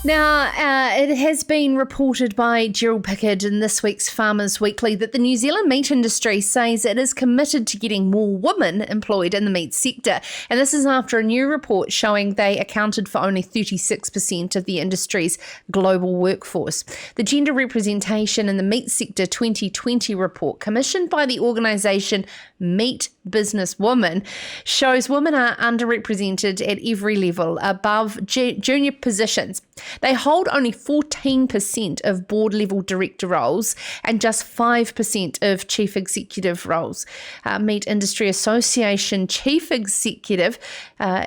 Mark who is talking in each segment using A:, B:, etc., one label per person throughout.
A: Now, it has been reported by Gerald Pickard in this week's Farmers Weekly that the New Zealand meat industry says it is committed to getting more women employed in the meat sector. And this is after a new report showing they accounted for only 36% of the industry's global workforce. The Gender Representation in the Meat Sector 2020 report, commissioned by the organisation Meat Business Women, shows women are underrepresented at every level above junior positions. They hold only 14% of board-level director roles and just 5% of chief executive roles. Meat Industry Association Chief Executive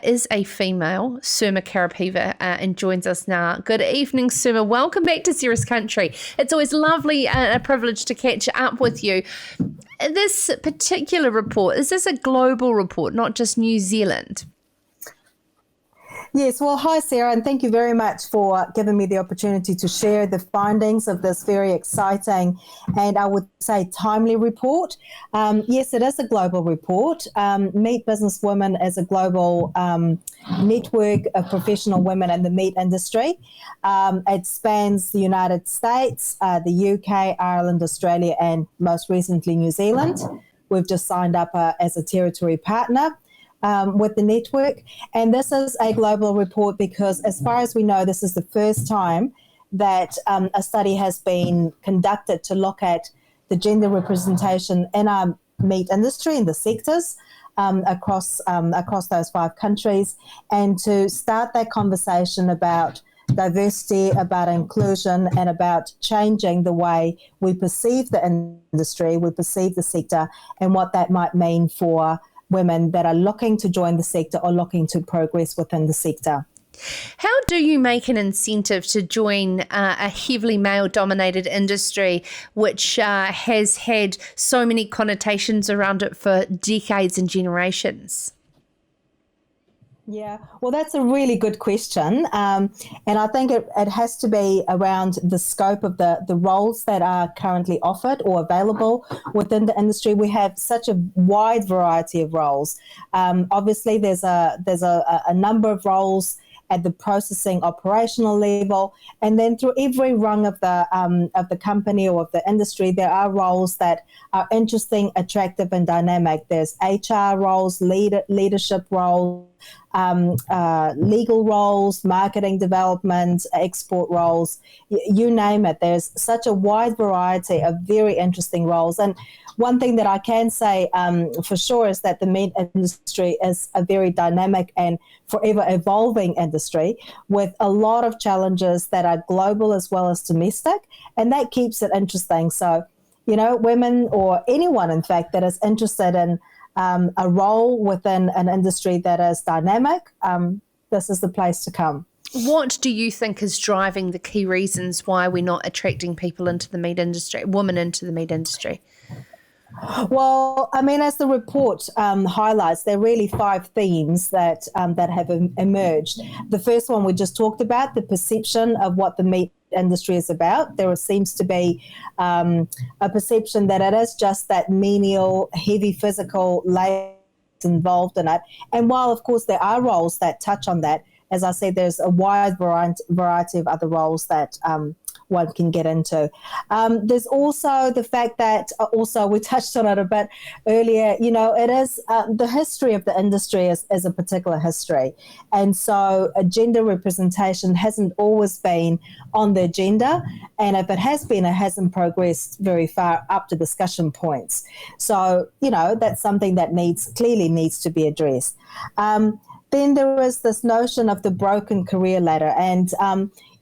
A: is a female, Sirma Karapeeva, and joins us now. Good evening, Sirma. Welcome back to Sarah's Country. It's always lovely and a privilege to catch up with you. This particular report, is this a global report, not just New Zealand?
B: Yes, well, hi, Sarah, and thank you very much for giving me the opportunity to share the findings of this very exciting and I would say timely report. Yes, it is a global report. Meat Business Women is a global network of professional women in the meat industry. It spans the United States, the UK, Ireland, Australia, and most recently New Zealand. We've just signed up as a territory partner with the network. And this is a global report because as far as we know, this is the first time that a study has been conducted to look at the gender representation in our meat industry in the sectors across those 5 countries, and to start that conversation about diversity, about inclusion, and about changing the way we perceive the industry, we perceive the sector, and what that might mean for women that are looking to join the sector or looking to progress within the sector.
A: How do you make an incentive to join a heavily male-dominated industry which has had so many connotations around it for decades and generations?
B: Yeah, well, that's a really good question. And I think it has to be around the scope of the roles that are currently offered or available within the industry. We have such a wide variety of roles. Obviously, there's a number of roles at the processing operational level, and then through every rung of the company or of the industry, there are roles that are interesting, attractive, and dynamic. There's HR roles, leadership roles, legal roles, marketing development, export roles, you name it. There's such a wide variety of very interesting roles. And one thing that I can say for sure is that the meat industry is a very dynamic and forever evolving industry with a lot of challenges that are global as well as domestic, and that keeps it interesting. So, you know, women or anyone, in fact, that is interested in a role within an industry that is dynamic, this is the place to come.
A: What do you think is driving the key reasons why we're not attracting people into the meat industry, women into the meat industry?
B: Well, I mean, as the report highlights, there are really 5 themes that have emerged. The first one we just talked about, the perception of what the meat industry is about. There seems to be a perception that it is just that menial, heavy physical labor involved in it. And while, of course, there are roles that touch on that, as I said, there's a wide variety of other roles that one can get into. There's also the fact that, also we touched on it a bit earlier, you know, it is the history of the industry is a particular history. And so gender representation hasn't always been on the agenda. And if it has been, it hasn't progressed very far up to discussion points. So, you know, that's something that clearly needs to be addressed. Then there is this notion of the broken career ladder. And,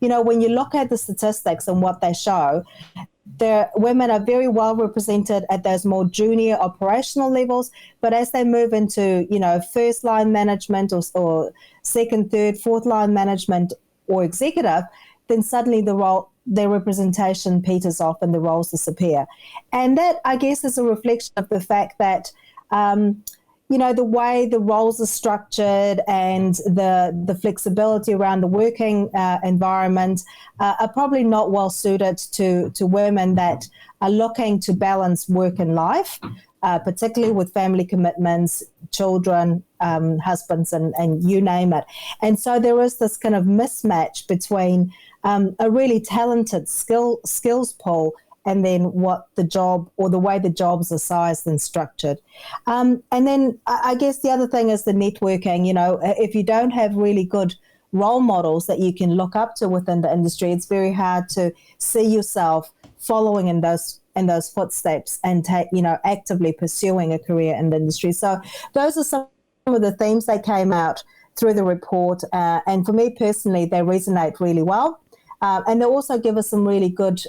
B: you know, when you look at the statistics and what they show, women are very well represented at those more junior operational levels. But as they move into, you know, first line management or second, third, fourth line management or executive, then suddenly their representation peters off and the roles disappear. And that, I guess, is a reflection of the fact that, you know, the way the roles are structured and the flexibility around the working environment are probably not well suited to women that are looking to balance work and life. particularly with family commitments, children, husbands, and you name it. And so there is this kind of mismatch between a really talented skills pool and then what the job or the way the jobs are sized and structured. And then I guess the other thing is the networking. If you don't have really good role models that you can look up to within the industry, it's very hard to see yourself following in those footsteps and actively pursuing a career in the industry. So those are some of the themes that came out through the report, and for me personally, they resonate really well. And they also give us some really good,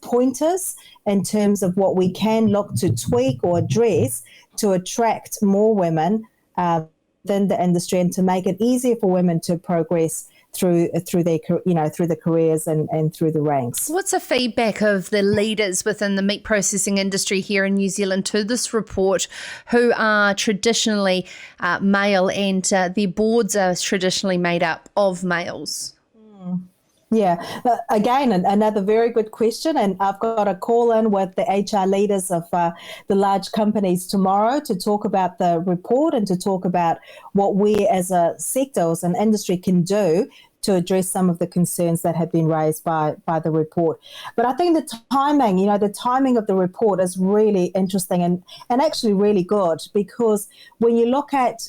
B: pointers in terms of what we can look to tweak or address to attract more women within the industry and to make it easier for women to progress through the careers and through the ranks.
A: What's the feedback of the leaders within the meat processing industry here in New Zealand to this report, who are traditionally male and their boards are traditionally made up of males?
B: Yeah, again, another very good question. And I've got a call in with the HR leaders of the large companies tomorrow to talk about the report and to talk about what we as a sector, as an industry, can do to address some of the concerns that have been raised by the report. But I think the timing of the report is really interesting and actually really good, because when you look at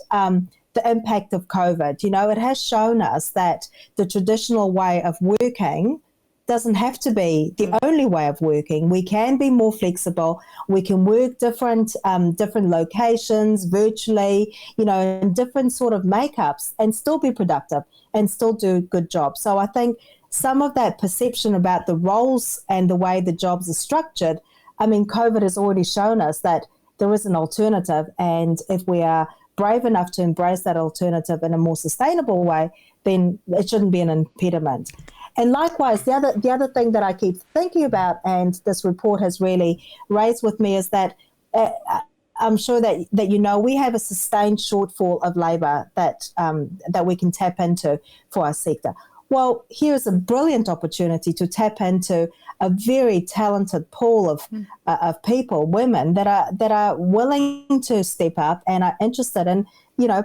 B: the impact of COVID, it has shown us that the traditional way of working doesn't have to be the only way of working. We can be more flexible. We can work different locations, virtually, in different sort of makeups, and still be productive and still do a good job. So I think some of that perception about the roles and the way the jobs are structured, COVID has already shown us that there is an alternative, and if we are brave enough to embrace that alternative in a more sustainable way, then it shouldn't be an impediment. And likewise, the other thing that I keep thinking about, and this report has really raised with me, is that I'm sure that we have a sustained shortfall of labour that we can tap into for our sector. Well, here's a brilliant opportunity to tap into a very talented pool of people, women that are willing to step up and are interested in,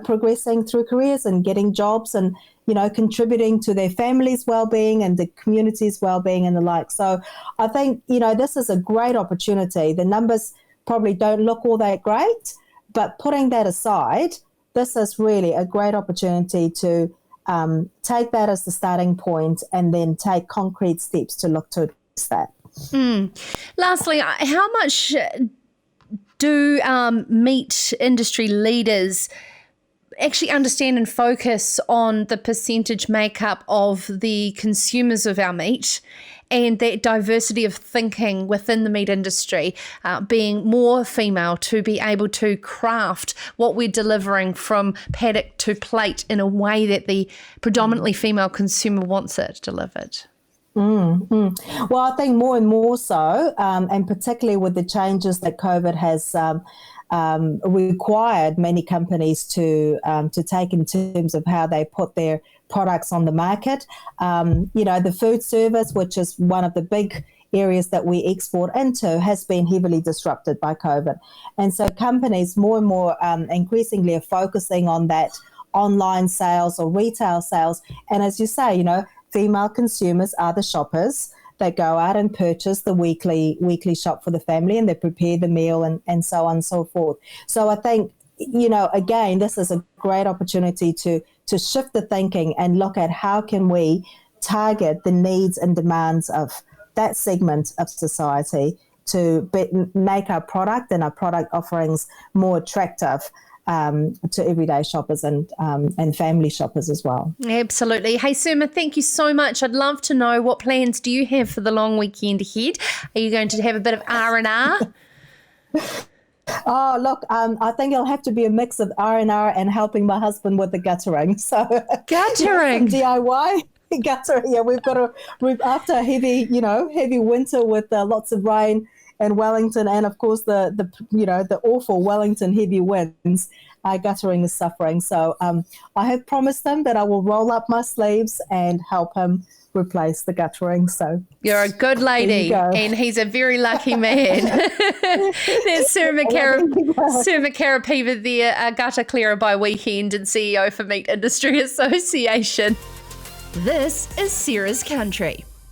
B: progressing through careers and getting jobs and, contributing to their families' well-being and the community's well-being and the like. So I think, this is a great opportunity. The numbers probably don't look all that great, but putting that aside, this is really a great opportunity to take that as the starting point and then take concrete steps to look to address that.
A: Lastly, how much do meat industry leaders actually understand and focus on the percentage makeup of the consumers of our meat and that diversity of thinking within the meat industry, being more female, to be able to craft what we're delivering from paddock to plate in a way that the predominantly female consumer wants it delivered?
B: Well, I think more and more so, and particularly with the changes that COVID has required many companies to take in terms of how they put their products on the market. The food service, which is one of the big areas that we export into, has been heavily disrupted by COVID. And so companies more and more increasingly are focusing on that online sales or retail sales. And as you say, female consumers are the shoppers that go out and purchase the weekly shop for the family, and they prepare the meal and so on and so forth. So I think, again, this is a great opportunity to shift the thinking and look at how can we target the needs and demands of that segment of society to make our product and our product offerings more attractive to everyday shoppers and family shoppers as well.
A: Absolutely. Hey, Sirma, thank you so much. I'd love to know, what plans do you have for the long weekend ahead? Are you going to have a bit of R&R?
B: Oh, look, I think it'll have to be a mix of R&R and helping my husband with the guttering. So
A: Guttering?
B: DIY. Guttering, yeah, we've after a heavy winter with lots of rain in Wellington, and of course the awful Wellington heavy winds. guttering is suffering. So I have promised him that I will roll up my sleeves and help him replace the guttering. So
A: you're a good lady, and he's a very lucky man. There's Sirma Karapeeva there, a gutter clearer by weekend and CEO for Meat Industry Association. This is Sarah's Country.